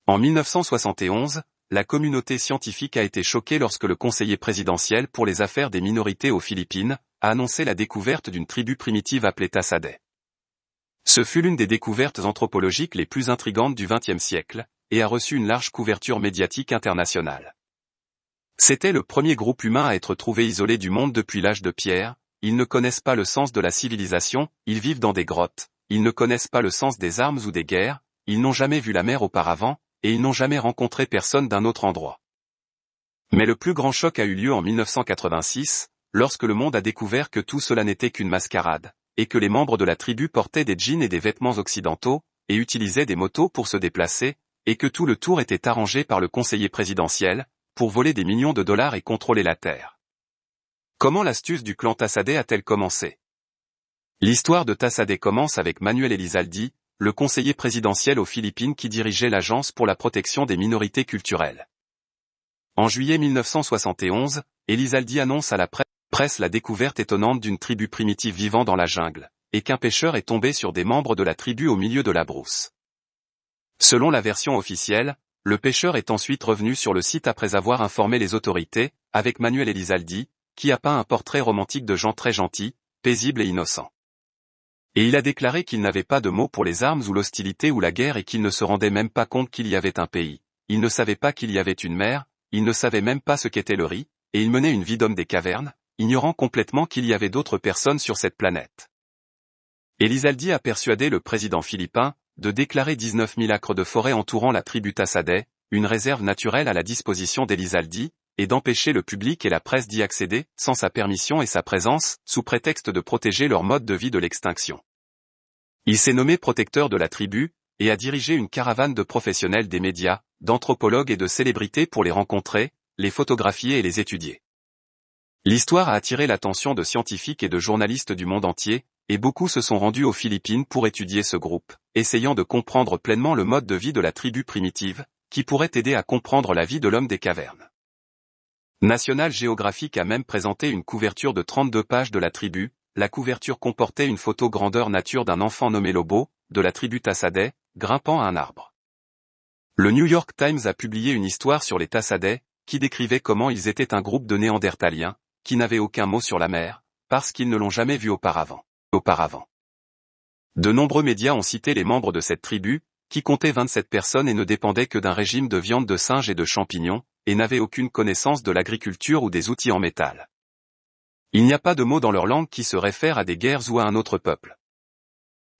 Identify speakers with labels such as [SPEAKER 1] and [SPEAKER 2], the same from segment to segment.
[SPEAKER 1] En 1971, la communauté scientifique a été choquée lorsque le conseiller présidentiel pour les affaires des minorités aux Philippines a annoncé la découverte d'une tribu primitive appelée Tasadais. Ce fut l'une des découvertes anthropologiques les plus intrigantes du XXe siècle, et a reçu une large couverture médiatique internationale. C'était le premier groupe humain à être trouvé isolé du monde depuis l'âge de pierre. Ils ne connaissent pas le sens de la civilisation, ils vivent dans des grottes, ils ne connaissent pas le sens des armes ou des guerres, ils n'ont jamais vu la mer auparavant, et ils n'ont jamais rencontré personne d'un autre endroit. Mais le plus grand choc a eu lieu en 1986, lorsque le monde a découvert que tout cela n'était qu'une mascarade, et que les membres de la tribu portaient des jeans et des vêtements occidentaux, et utilisaient des motos pour se déplacer, et que tout le tour était arrangé par le conseiller présidentiel, pour voler des millions de dollars et contrôler la terre. Comment l'astuce du clan Tasadais a-t-elle commencé? L'histoire de Tasadais commence avec Manuel Elizalde, le conseiller présidentiel aux Philippines qui dirigeait l'Agence pour la protection des minorités culturelles. En juillet 1971, Elizalde annonce à la presse la découverte étonnante d'une tribu primitive vivant dans la jungle, et qu'un pêcheur est tombé sur des membres de la tribu au milieu de la brousse. Selon la version officielle, le pêcheur est ensuite revenu sur le site après avoir informé les autorités, avec Manuel Elizalde, qui a peint un portrait romantique de gens très gentils, paisibles et innocents. Et il a déclaré qu'il n'avait pas de mots pour les armes ou l'hostilité ou la guerre et qu'il ne se rendait même pas compte qu'il y avait un pays. Il ne savait pas qu'il y avait une mer, il ne savait même pas ce qu'était le riz, et il menait une vie d'homme des cavernes, ignorant complètement qu'il y avait d'autres personnes sur cette planète. Elizalde a persuadé le président philippin de déclarer 19 000 acres de forêt entourant la tribu Tasadais, une réserve naturelle à la disposition d'Elizalde, et d'empêcher le public et la presse d'y accéder, sans sa permission et sa présence, sous prétexte de protéger leur mode de vie de l'extinction. Il s'est nommé protecteur de la tribu, et a dirigé une caravane de professionnels des médias, d'anthropologues et de célébrités pour les rencontrer, les photographier et les étudier. L'histoire a attiré l'attention de scientifiques et de journalistes du monde entier, et beaucoup se sont rendus aux Philippines pour étudier ce groupe, essayant de comprendre pleinement le mode de vie de la tribu primitive, qui pourrait aider à comprendre la vie de l'homme des cavernes. National Geographic a même présenté une couverture de 32 pages de la tribu. La couverture comportait une photo grandeur nature d'un enfant nommé Lobo, de la tribu Tasadais, grimpant à un arbre. Le New York Times a publié une histoire sur les Tasadais, qui décrivait comment ils étaient un groupe de Néandertaliens, qui n'avaient aucun mot sur la mer, parce qu'ils ne l'ont jamais vu auparavant. De nombreux médias ont cité les membres de cette tribu, qui comptait 27 personnes et ne dépendait que d'un régime de viande de singe et de champignons, et n'avait aucune connaissance de l'agriculture ou des outils en métal. Il n'y a pas de mots dans leur langue qui se réfèrent à des guerres ou à un autre peuple.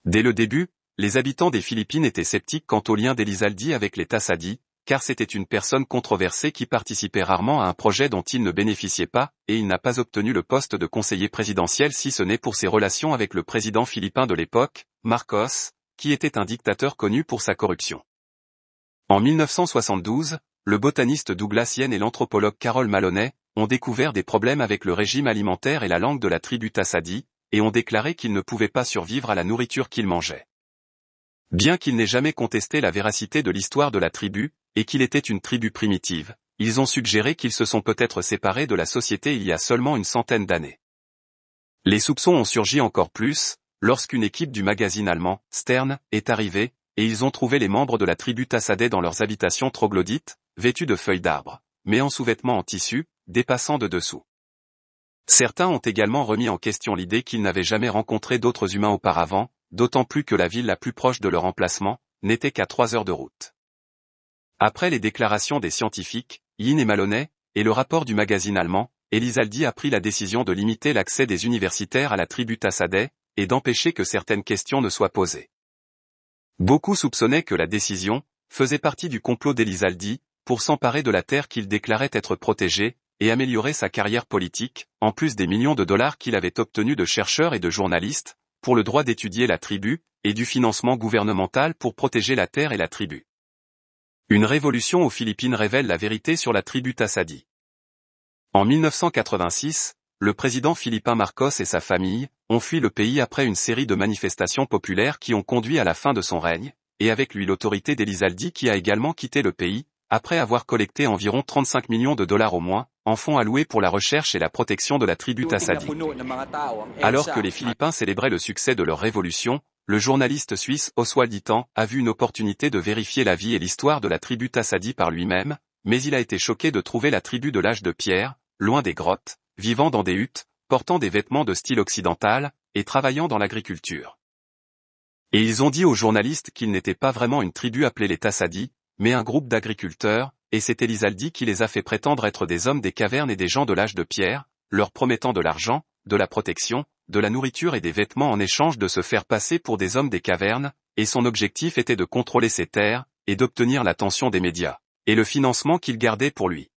[SPEAKER 1] Dès le début, les habitants des Philippines étaient sceptiques quant au lien d'Elizalde avec les Tasadis, car c'était une personne controversée qui participait rarement à un projet dont il ne bénéficiait pas, et il n'a pas obtenu le poste de conseiller présidentiel si ce n'est pour ses relations avec le président philippin de l'époque, Marcos, qui était un dictateur connu pour sa corruption. En 1972, le botaniste Douglas Yen et l'anthropologue Carol Maloney ont découvert des problèmes avec le régime alimentaire et la langue de la tribu Tasadi, et ont déclaré qu'ils ne pouvaient pas survivre à la nourriture qu'ils mangeaient. Bien qu'ils n'aient jamais contesté la véracité de l'histoire de la tribu, et qu'il était une tribu primitive, ils ont suggéré qu'ils se sont peut-être séparés de la société il y a seulement une centaine d'années. Les soupçons ont surgi encore plus, lorsqu'une équipe du magazine allemand, Stern, est arrivée, et ils ont trouvé les membres de la tribu Tasadais dans leurs habitations troglodytes, vêtus de feuilles d'arbres, mais en sous-vêtements en tissu, dépassant de dessous. Certains ont également remis en question l'idée qu'ils n'avaient jamais rencontré d'autres humains auparavant, d'autant plus que la ville la plus proche de leur emplacement n'était qu'à 3 heures de route. Après les déclarations des scientifiques, Yin et Maloney, et le rapport du magazine allemand, Elizalde a pris la décision de limiter l'accès des universitaires à la tribu Tasadais, et d'empêcher que certaines questions ne soient posées. Beaucoup soupçonnaient que la décision faisait partie du complot d'Elizalde, pour s'emparer de la terre qu'il déclarait être protégée, et améliorer sa carrière politique, en plus des millions de dollars qu'il avait obtenus de chercheurs et de journalistes, pour le droit d'étudier la tribu, et du financement gouvernemental pour protéger la terre et la tribu. Une révolution aux Philippines révèle la vérité sur la tribu Tasadi. En 1986, le président philippin Marcos et sa famille ont fui le pays après une série de manifestations populaires qui ont conduit à la fin de son règne, et avec lui l'autorité d'Elizalde qui a également quitté le pays, après avoir collecté environ 35 millions de dollars au moins, en fonds alloués pour la recherche et la protection de la tribu Tasadi. Alors que les Philippins célébraient le succès de leur révolution, le journaliste suisse Oswald Itan a vu une opportunité de vérifier la vie et l'histoire de la tribu Tassadi par lui-même, mais il a été choqué de trouver la tribu de l'âge de pierre, loin des grottes, vivant dans des huttes, portant des vêtements de style occidental, et travaillant dans l'agriculture. Et ils ont dit aux journalistes qu'ils n'étaient pas vraiment une tribu appelée les Tassadi, mais un groupe d'agriculteurs, et c'est Elizalde qui les a fait prétendre être des hommes des cavernes et des gens de l'âge de pierre, leur promettant de l'argent, de la protection, de la nourriture et des vêtements en échange de se faire passer pour des hommes des cavernes, et son objectif était de contrôler ces terres, et d'obtenir l'attention des médias, et le financement qu'ils gardaient pour lui.